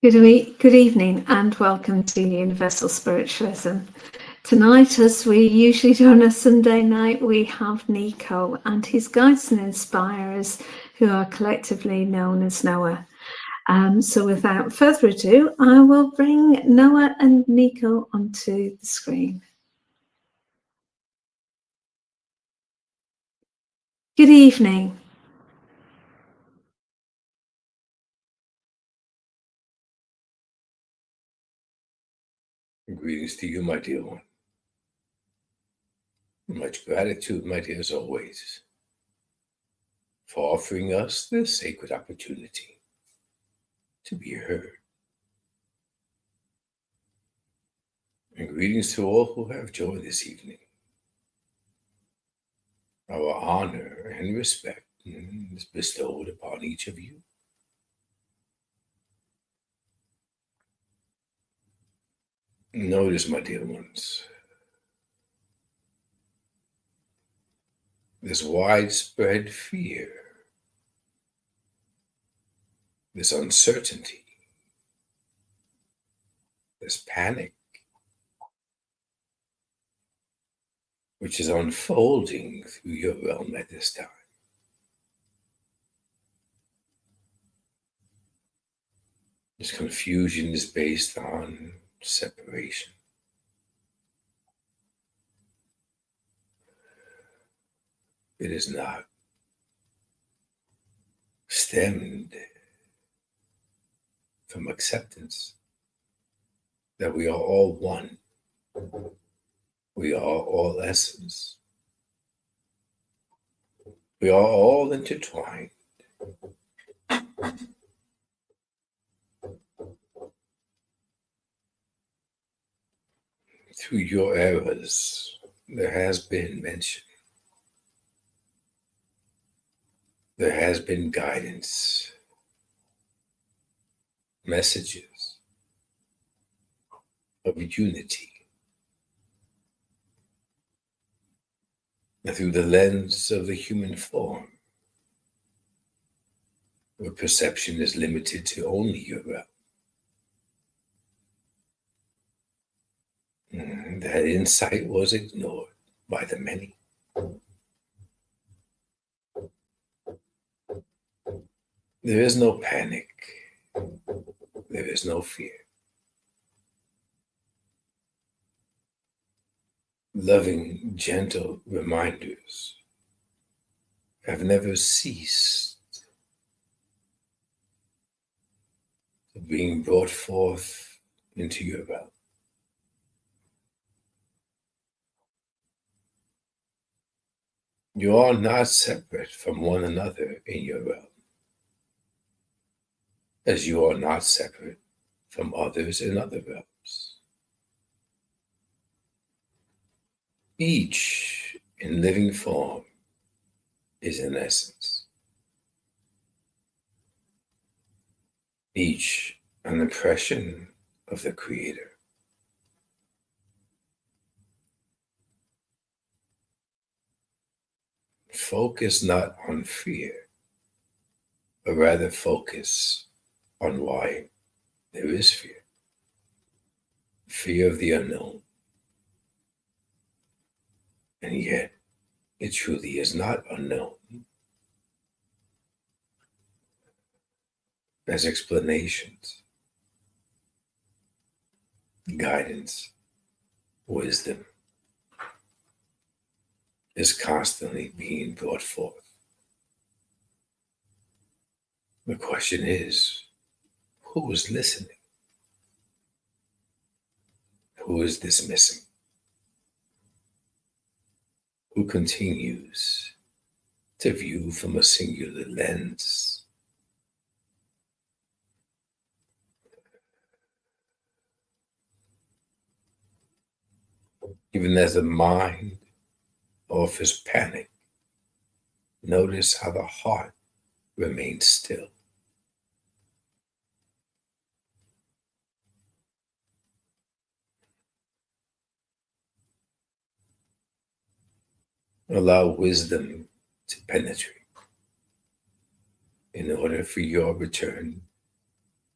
Good evening and welcome to Universal Spiritualism. Tonight, as we usually do on a Sunday night, we have Niko and his guides and inspirers, who are collectively known as Noah. So without further ado, I will bring Noah and Niko onto the screen. Good evening. Greetings to you, my dear one. Much gratitude, my dear, as always, for offering us this sacred opportunity to be heard. And greetings to all who have joined this evening. Our honor and respect is bestowed upon each of you. Notice, my dear ones, this widespread fear, this uncertainty, this panic, which is unfolding through your realm at this time. This confusion is based on separation. It is not stemmed from acceptance that we are all one. We are all essence. We are all intertwined. Through your eras, there has been mention. There has been guidance, messages of unity. And through the lens of the human form, where perception is limited to only your realm. That insight was ignored by the many. There is no panic. There is no fear. Loving, gentle reminders have never ceased of being brought forth into your realm. You are not separate from one another in your realm, as you are not separate from others in other realms. Each in living form is an essence. Each an impression of the Creator. Focus not on fear, but rather focus on why there is fear. Fear of the unknown. And yet, it truly is not unknown. As explanations, guidance, wisdom is constantly being brought forth. The question is, who is listening? Who is dismissing? Who continues to view from a singular lens? Even as the mind offers panic, notice how the heart remains still. Allow wisdom to penetrate in order for your return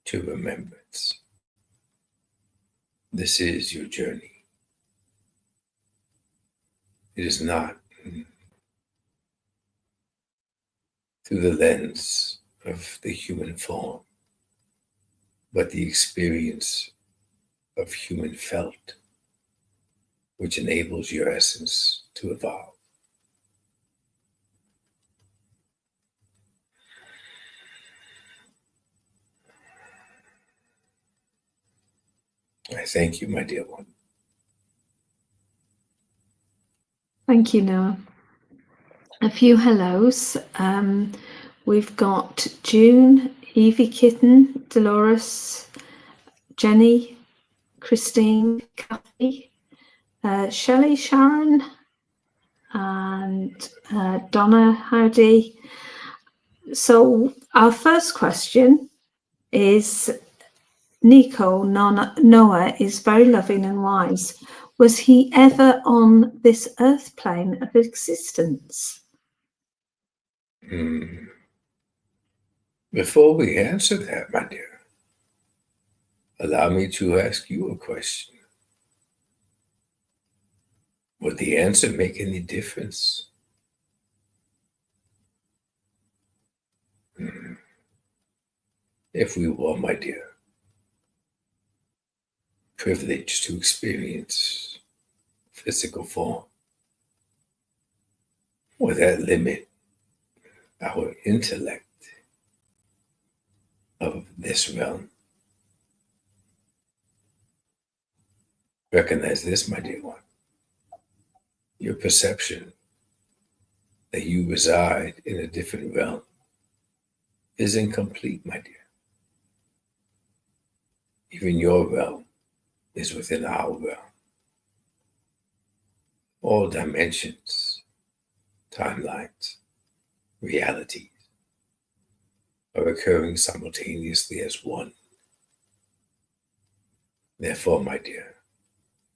to remembrance. This is your journey. It is not through the lens of the human form, but the experience of human felt, which enables your essence to evolve. I thank you, my dear one. Thank you, Noah. A few hellos. We've got June, Evie Kitten, Dolores, Jenny, Christine, Kathy, Shelley, Sharon, and Donna, howdy. So our first question is, Niko, Noah is very loving and wise. Was he ever on this earth plane of existence? Before we answer that, my dear, allow me to ask you a question. Would the answer make any difference? If we were, my dear, privileged to experience physical form, would that limit our intellect of this realm? Recognize this, my dear one. Your perception that you reside in a different realm is incomplete, my dear. Even your realm is within our realm. All dimensions, timelines, realities are occurring simultaneously as one. Therefore, my dear,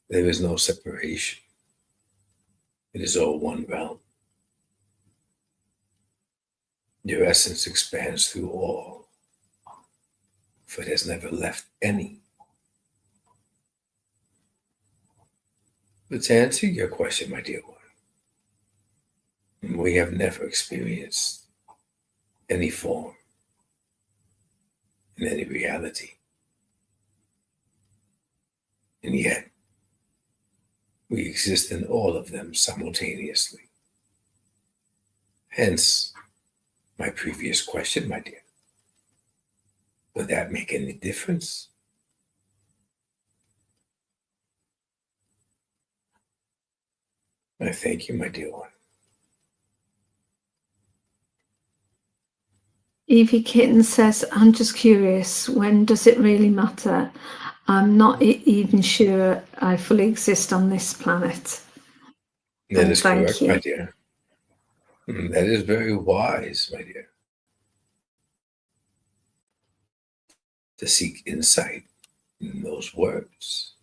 there is no separation. It is all one realm. Your essence expands through all, for it has never left any. But to answer your question, my dear one, we have never experienced any form in any reality. And yet, we exist in all of them simultaneously. Hence, my previous question, my dear. Would that make any difference? I thank you, my dear one. Evie Kitten says, I'm just curious, when does it really matter? I'm not even sure I fully exist on this planet. That is correct, my dear. That is very wise, my dear. To seek insight in those words.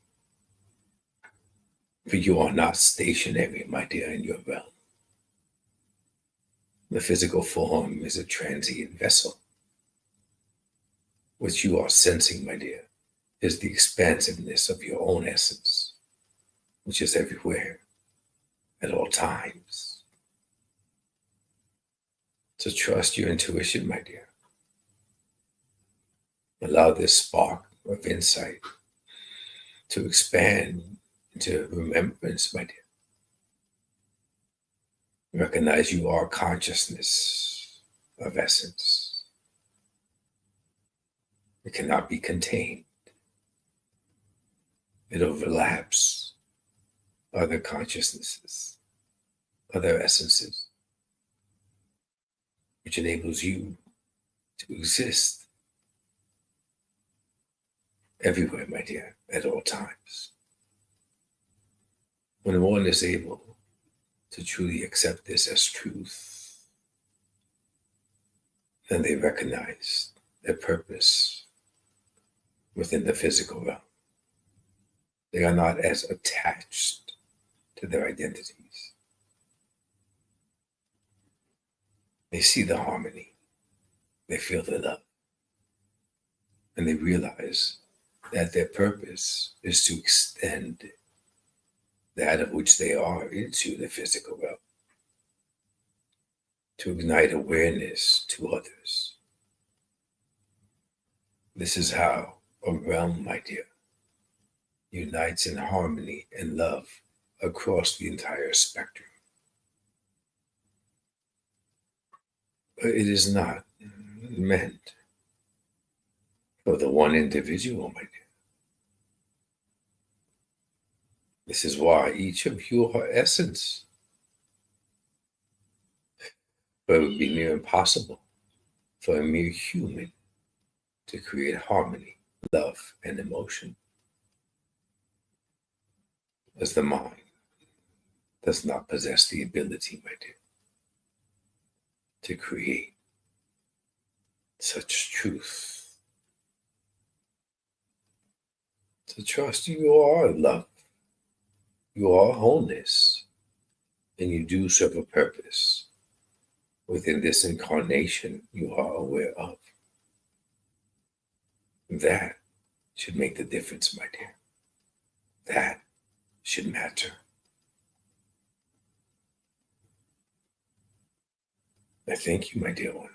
For you are not stationary, my dear, in your realm. The physical form is a transient vessel. What you are sensing, my dear, is the expansiveness of your own essence, which is everywhere, at all times. So trust your intuition, my dear. Allow this spark of insight to expand into remembrance, my dear. Recognize you are consciousness of essence. It cannot be contained. It overlaps other consciousnesses, other essences, which enables you to exist everywhere, my dear, at all times. When one is able to truly accept this as truth, then they recognize their purpose within the physical realm. They are not as attached to their identities. They see the harmony. They feel the love. And they realize that their purpose is to extend that of which they are into the physical realm, to ignite awareness to others. This is how a realm, my dear, unites in harmony and love across the entire spectrum. But it is not meant for the one individual, my dear. This is why each of you are essence. But it would be near impossible for a mere human to create harmony, love, and emotion, as the mind does not possess the ability, my dear, to create such truth. To trust you are love, you are wholeness, and you do serve a purpose within this incarnation you are aware of. That should make the difference, my dear. That should matter. I thank you, my dear one.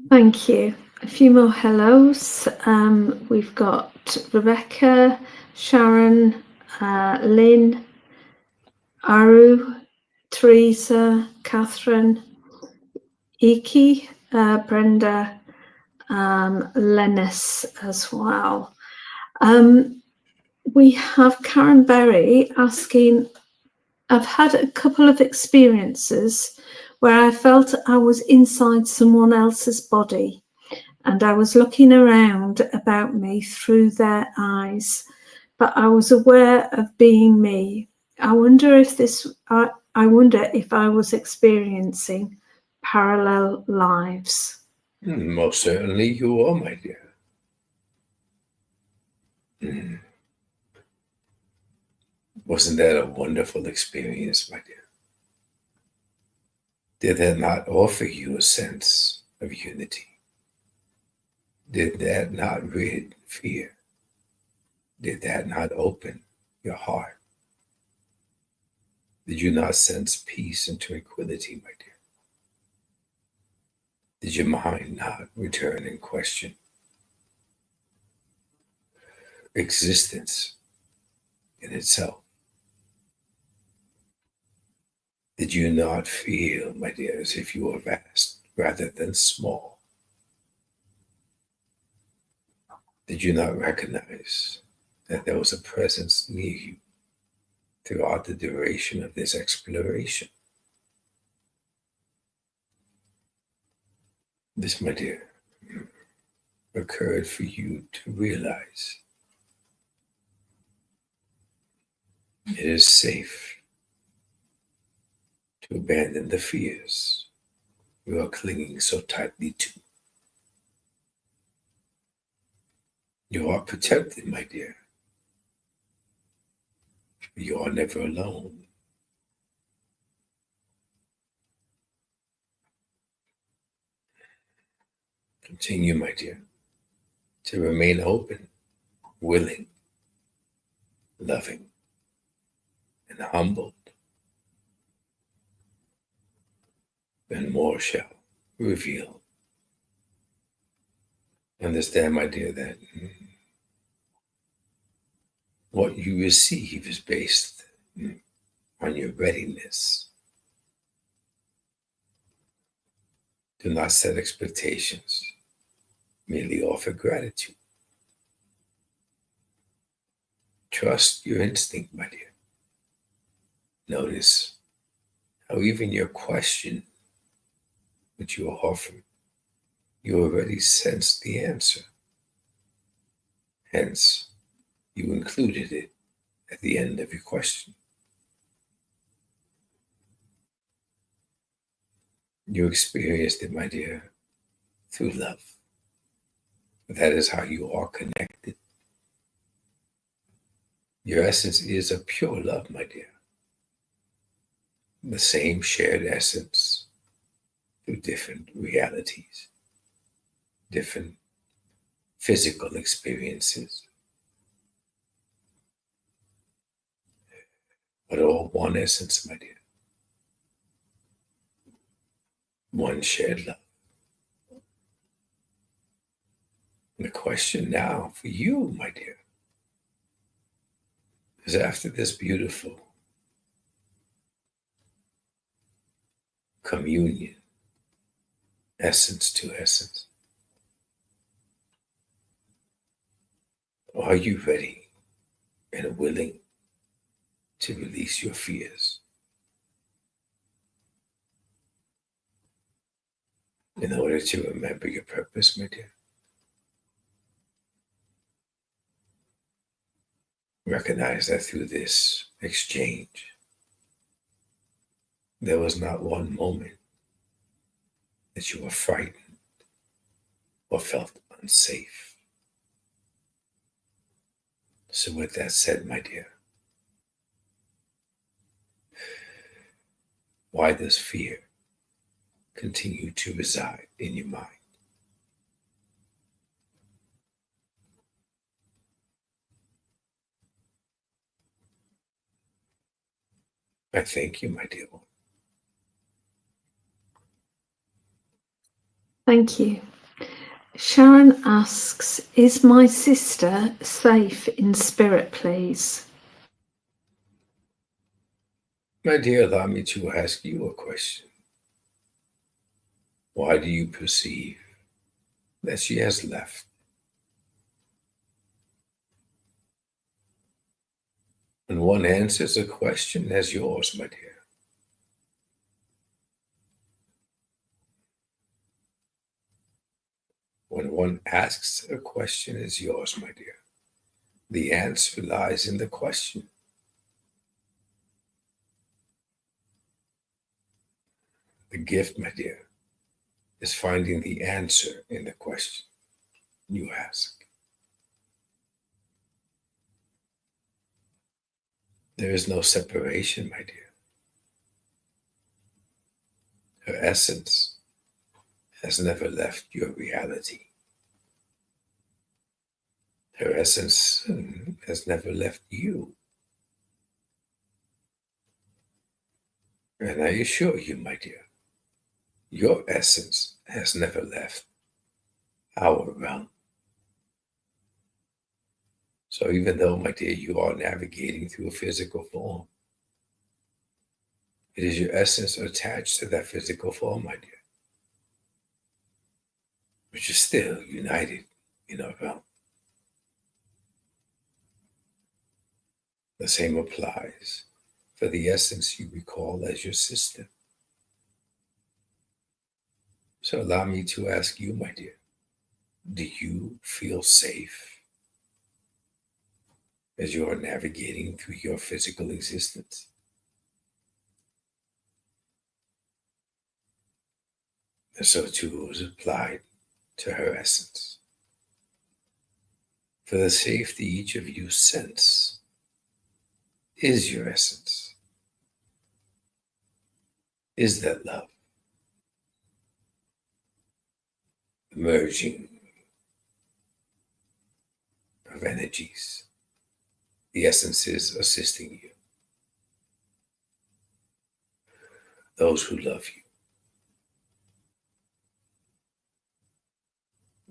Thank you. A few more hellos. We've got Rebecca, Sharon, Lynn, Aru, Teresa, Catherine, Iki, Brenda, Lennis as well. We have Karen Berry asking, I've had a couple of experiences where I felt I was inside someone else's body and I was looking around about me through their eyes, but I was aware of being me. I wonder if I was experiencing parallel lives. Most certainly you are, my dear. Wasn't that a wonderful experience, my dear? Did that not offer you a sense of unity? Did that not rid fear? Did that not open your heart? Did you not sense peace and tranquility, my dear? Did your mind not return and question existence in itself? Did you not feel, my dear, as if you were vast rather than small? Did you not recognize that there was a presence near you throughout the duration of this exploration? This, my dear, occurred for you to realize it is safe to abandon the fears you are clinging so tightly to. You are protected, my dear. You are never alone. Continue, my dear, to remain open, willing, loving, and humbled. And more shall reveal. Understand, my dear, that what you receive is based on your readiness. Do not set expectations. Merely offer gratitude. Trust your instinct, my dear. Notice how even your question, which you are offering, you already sensed the answer. Hence, you included it at the end of your question. You experienced it, my dear, through love. That is how you are connected. Your essence is a pure love, my dear. The same shared essence through different realities. different physical experiences, but all one essence, my dear. One shared love. And the question now for you, my dear, is after this beautiful communion, essence to essence, are you ready and willing to release your fears in order to remember your purpose, my dear? Recognize that through this exchange, there was not one moment that you were frightened or felt unsafe. So with that said, my dear, why does fear continue to reside in your mind? I thank you, my dear one. Thank you. Sharon asks, is my sister safe in spirit, please? My dear, allow me to ask you a question. Why do you perceive that she has left? When one answers a question as yours, my dear, when one asks a question as yours, my dear, the answer lies in the question. The gift, my dear, is finding the answer in the question you ask. There is no separation, my dear. Her essence has never left your reality. Her essence has never left you. And I assure you, my dear, your essence has never left our realm. So even though, my dear, you are navigating through a physical form, it is your essence attached to that physical form, my dear, which is still united in our realm. The same applies for the essence you recall as your sister. So allow me to ask you, my dear, do you feel safe as you are navigating through your physical existence? And so too is applied to her essence. For the safety each of you sense is your essence, is that love, merging of energies, the essences assisting you, those who love you,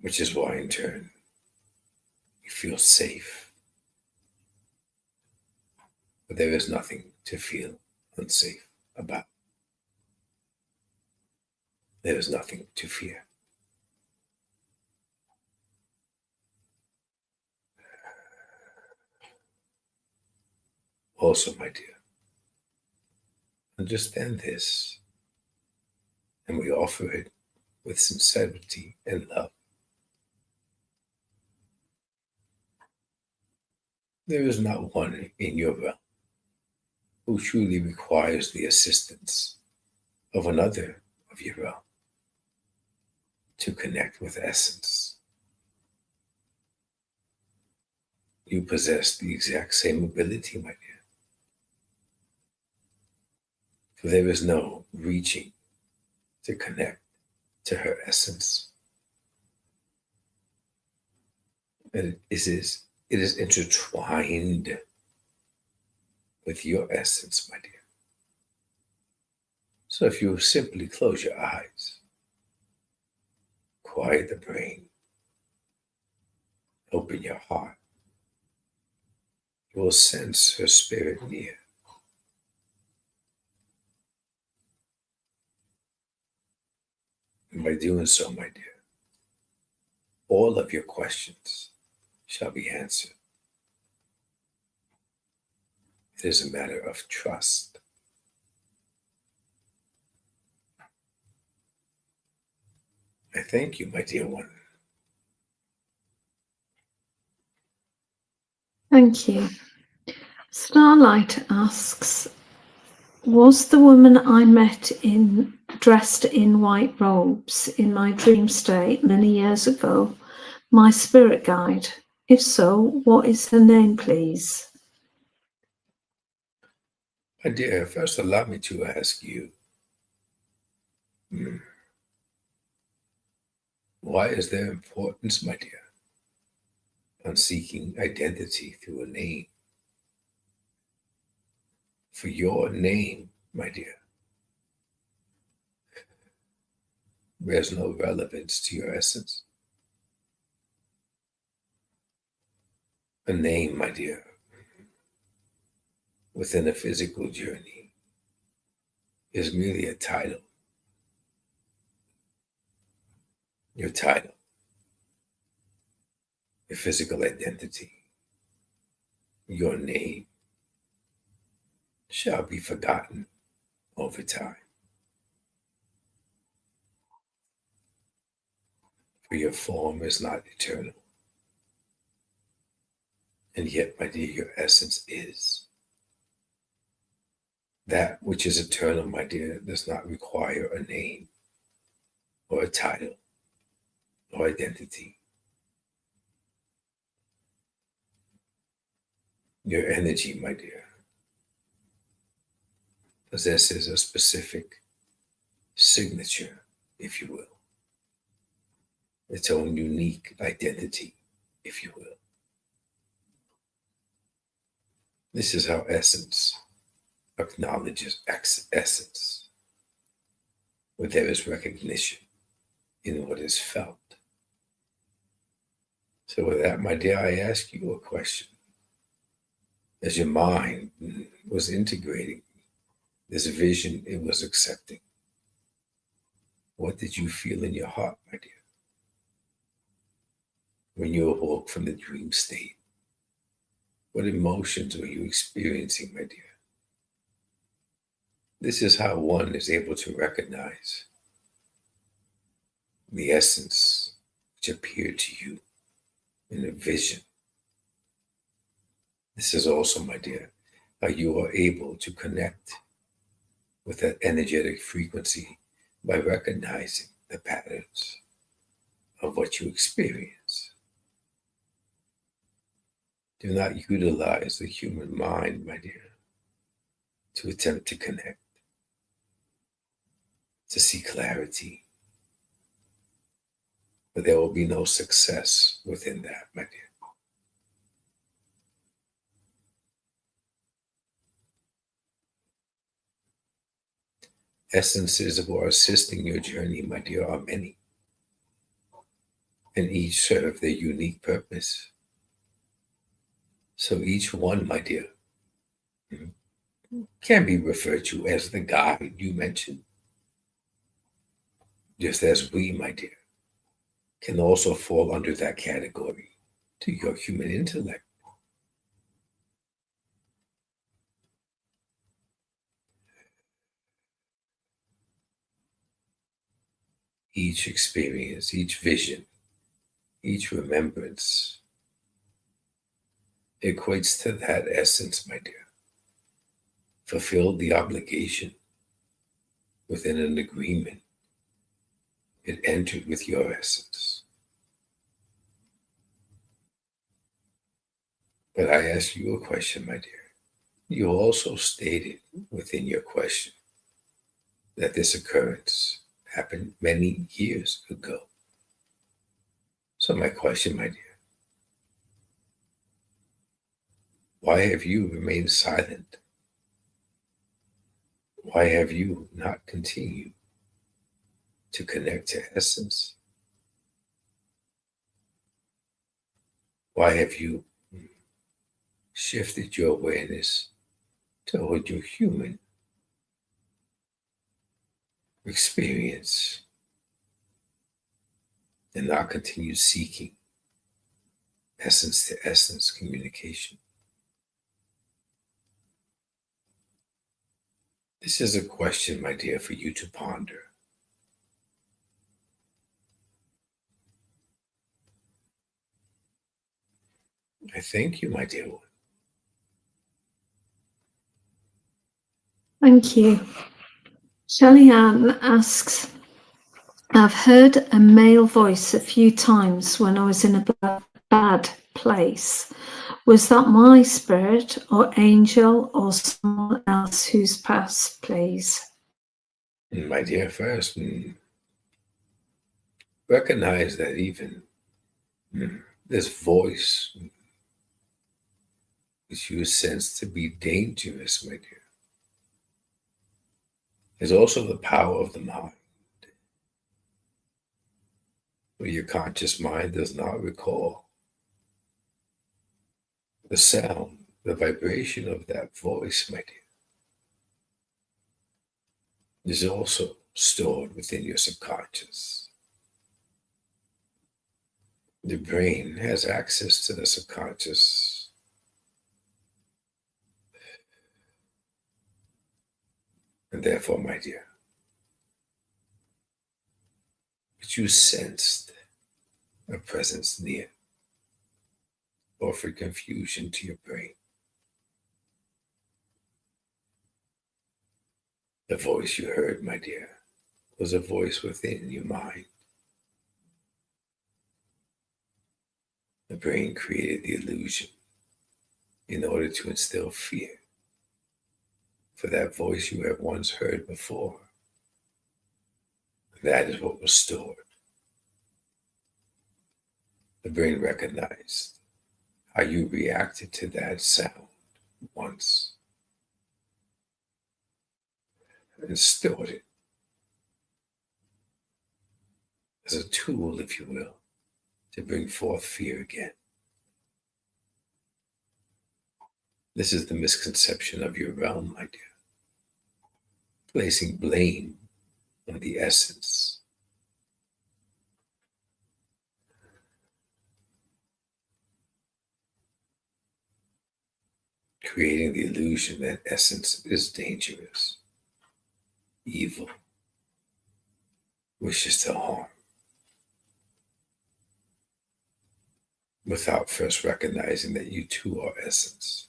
which is why in turn you feel safe. But there is nothing to feel unsafe about. There is nothing to fear. Also, my dear, understand this, and we offer it with sincerity and love. There is not one in your realm who truly requires the assistance of another of your realm to connect with essence. You possess the exact same ability, my dear. For there is no reaching to connect to her essence And it is intertwined with your essence, my dear. So if you simply close your eyes, quiet the brain, open your heart, you will sense her spirit near. And by doing so, my dear, all of your questions shall be answered. It is a matter of trust. I thank you, my dear one. Thank you. Starlight asks, was the woman I met dressed in white robes in my dream state many years ago my spirit guide? If so, what is her name, please? My dear, first allow me to ask you, why is there importance, my dear, on seeking identity through a name? For your name, my dear, bears no relevance to your essence. A name, my dear, within a physical journey is merely a title. Your title, your physical identity, your name shall be forgotten over time. For your form is not eternal. And yet, my dear, your essence is. That which is eternal, my dear, does not require a name or a title or identity. Your energy, my dear, possesses a specific signature, if you will, its own unique identity, if you will. This is how essence acknowledges essence, where there is recognition in what is felt. So with that, my dear, I ask you a question. As your mind was integrating this vision it was accepting, what did you feel in your heart, my dear, when you awoke from the dream state? What emotions were you experiencing, my dear? This is how one is able to recognize the essence which appeared to you in a vision. This is also, my dear, how you are able to connect with that energetic frequency by recognizing the patterns of what you experience. Do not utilize the human mind, my dear, to attempt to connect, to see clarity. But there will be no success within that, my dear. Essences who are assisting your journey, my dear, are many, and each serve their unique purpose. So each one, my dear, can be referred to as the guide you mentioned, just as we, my dear, can also fall under that category to your human intellect. Each experience, each vision, each remembrance equates to that essence, my dear. Fulfill the obligation within an agreement. It entered with your essence. But I ask you a question, my dear. You also stated within your question that this occurrence happened many years ago. So my question, my dear, Why have you remained silent? Why have you not continued to connect to essence? Why have you shifted your awareness toward your human experience and not continue seeking essence to essence communication? This is a question, my dear, for you to ponder. I thank you, my dear one. Thank you. Shelley Ann asks, I've heard a male voice a few times when I was in a bad place. Was that my spirit or angel or someone else who's passed, please? My dear, first, recognize that even this voice which you sense to be dangerous, my dear, is also the power of the mind, where your conscious mind does not recall the sound, the vibration of that voice, my dear, is also stored within your subconscious. The brain has access to the subconscious. And therefore, my dear, but you sensed a presence near, offered confusion to your brain. The voice you heard, my dear, was a voice within your mind. The brain created the illusion in order to instill fear for that voice you have once heard before. That is what was stored. The brain recognized how you reacted to that sound once and stored it as a tool, if you will, to bring forth fear again. This is the misconception of your realm, my dear. Placing blame on the essence. Creating the illusion that essence is dangerous, evil, wishes to harm, without first recognizing that you too are essence.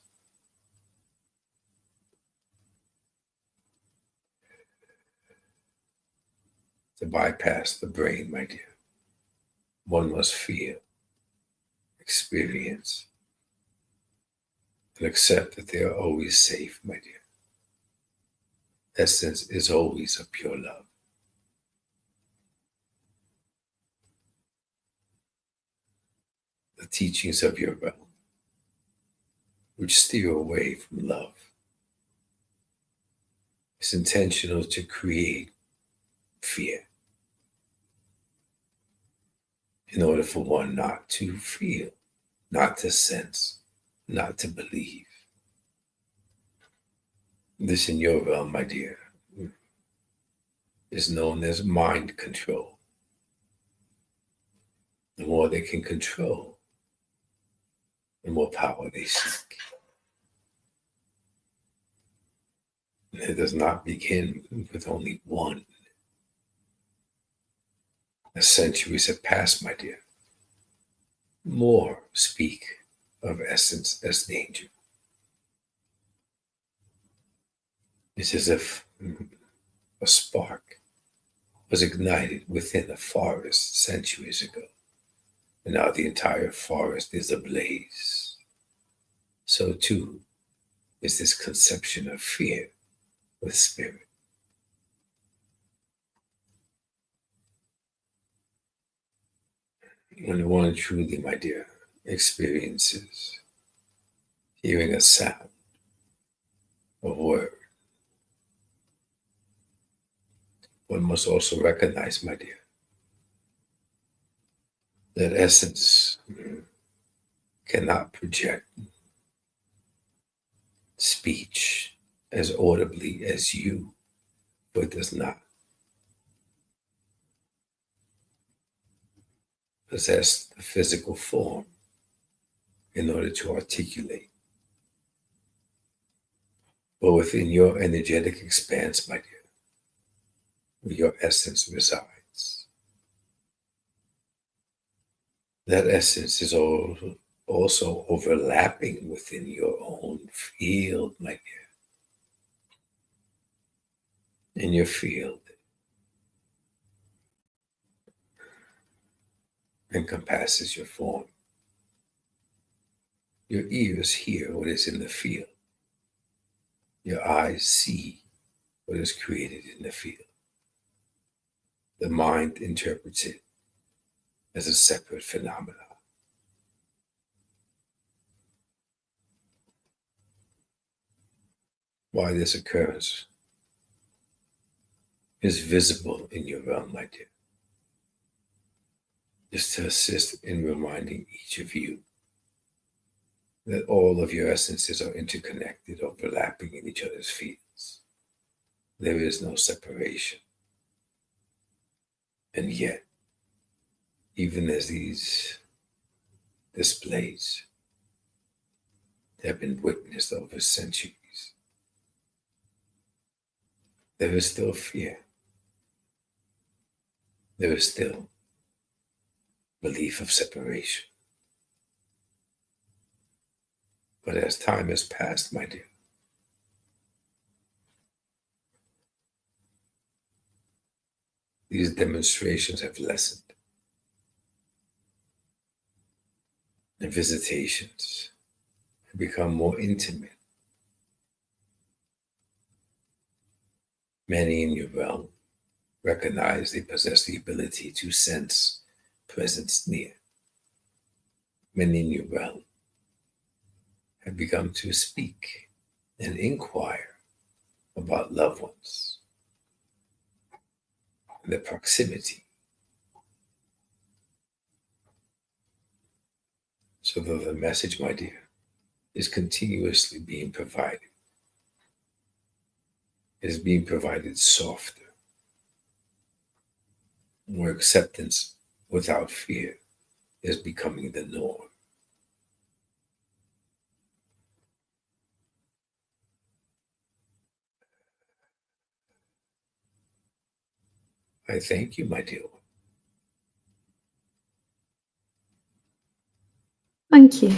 To bypass the brain, my dear, one must feel, experience, and accept that they are always safe, my dear. Essence is always a pure love. The teachings of your realm, which steer away from love, is intentional to create fear in order for one not to feel, not to sense, not to believe. This in your realm, my dear, is known as mind control. The more they can control, the more power they seek. And it does not begin with only one. As centuries have passed, my dear, more speak of essence as danger. It's as if a spark was ignited within a forest centuries ago, and now the entire forest is ablaze. So too is this conception of fear with spirit. When one truly, my dear, experiences hearing a sound, a word. One must also recognize, my dear, that essence cannot project speech as audibly as you, but does not possess the physical form in order to articulate. But within your energetic expanse, my dear, where your essence resides, that essence is also overlapping within your own field, my dear. In your field encompasses your form. Your ears hear what is in the field. Your eyes see what is created in the field. The mind interprets it as a separate phenomenon. Why this occurrence is visible in your realm, my dear, is to assist in reminding each of you that all of your essences are interconnected, overlapping in each other's fields. There is no separation. And yet, even as these displays have been witnessed over centuries, there is still fear. There is still belief of separation. But as time has passed, my dear, these demonstrations have lessened. And visitations have become more intimate. Many in your realm recognize they possess the ability to sense presence near. Many in your realm have begun to speak and inquire about loved ones, and their proximity. So that the message, my dear, is continuously being provided. It is being provided softer, where acceptance without fear is becoming the norm. I thank you, my dear one. Thank you.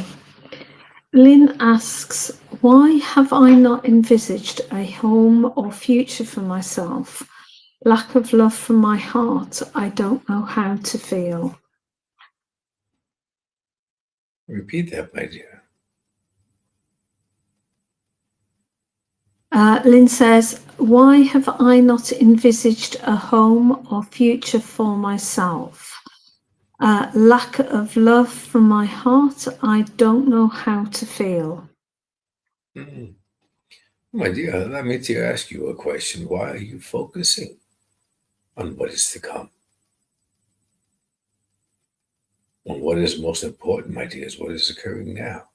Lynn asks, why have I not envisaged a home or future for myself? Lack of love from my heart, I don't know how to feel. Repeat that, my dear. Lynn says, why have I not envisaged a home or future for myself? Lack of love from my heart, I don't know how to feel. My dear, allow me to ask you a question. Why are you focusing on what is to come? On what is most important, my dear, is what is occurring now.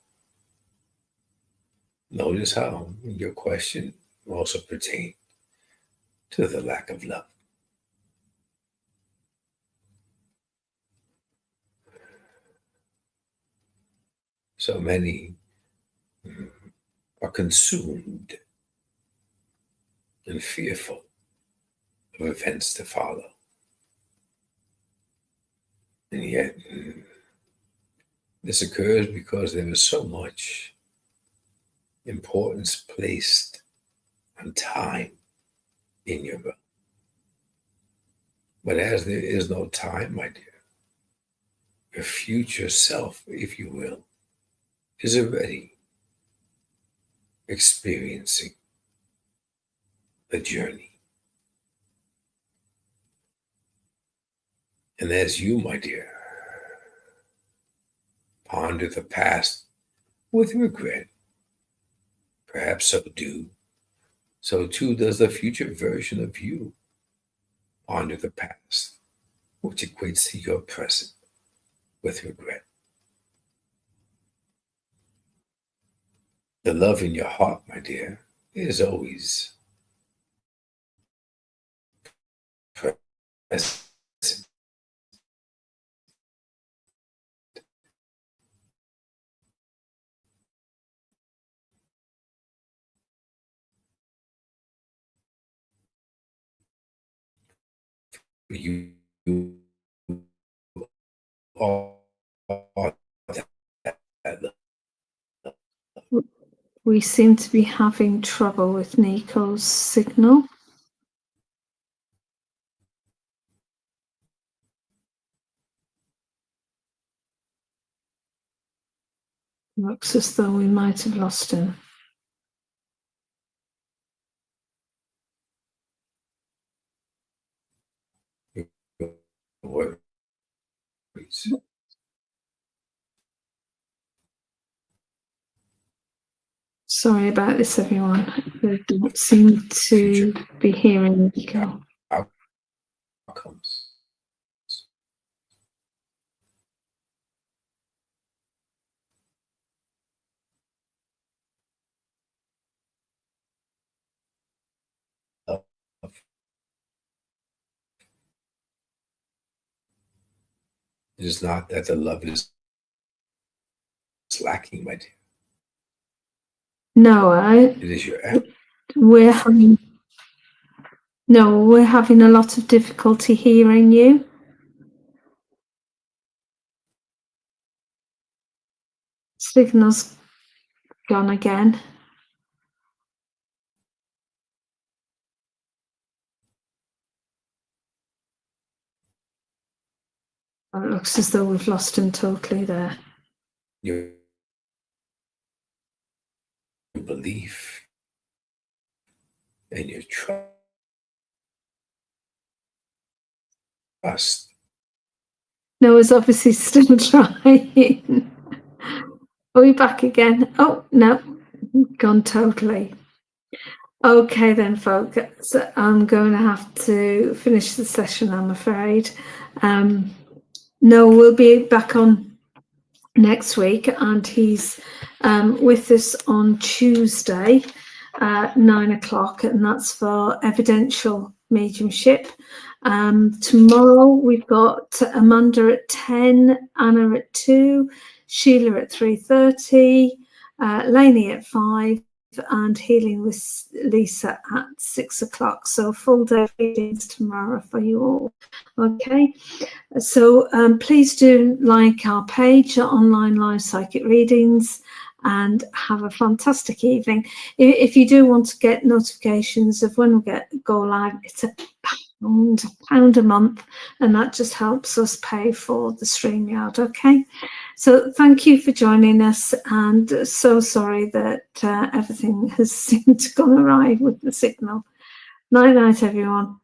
Notice how your question also pertains to the lack of love. So many are consumed and fearful of events to follow. And yet, this occurs because there is so much importance placed on time in your book. But as there is no time, my dear, your future self, if you will, is already experiencing the journey. And as you, my dear, ponder the past with regret Perhaps so too does the future version of you honor the past, which equates to your present with regret. The love in your heart, my dear, is always present. You are that love. We seem to be having trouble with Niko's signal. Looks as though we might have lost him. Worries. Sorry about this, everyone. We don't seem to be hearing Niko. Outcomes. It is not that the love is lacking, my dear. No, It is your effort. we're having a lot of difficulty hearing you. Signal's gone again. It looks as though we've lost him totally there. Your belief and your trust. No, he's obviously still trying. Are we back again? Oh, no, gone totally. Okay then, folks, so I'm going to have to finish the session, I'm afraid. No, we'll be back on next week, and he's with us on Tuesday at 9 o'clock, and that's for evidential mediumship. Tomorrow we've got Amanda at 10, Anna at 2, Sheila at 3:30, Lainey at 5, and healing with Lisa at 6 o'clock. So full day readings tomorrow for you all. Okay, so please do like our page, Online Live Psychic Readings, and have a fantastic evening. If you do want to get notifications of when we go live, it's £1 a month, and that just helps us pay for the StreamYard. Okay, so thank you for joining us, and so sorry that everything has seemed to go awry with the signal. Night, everyone.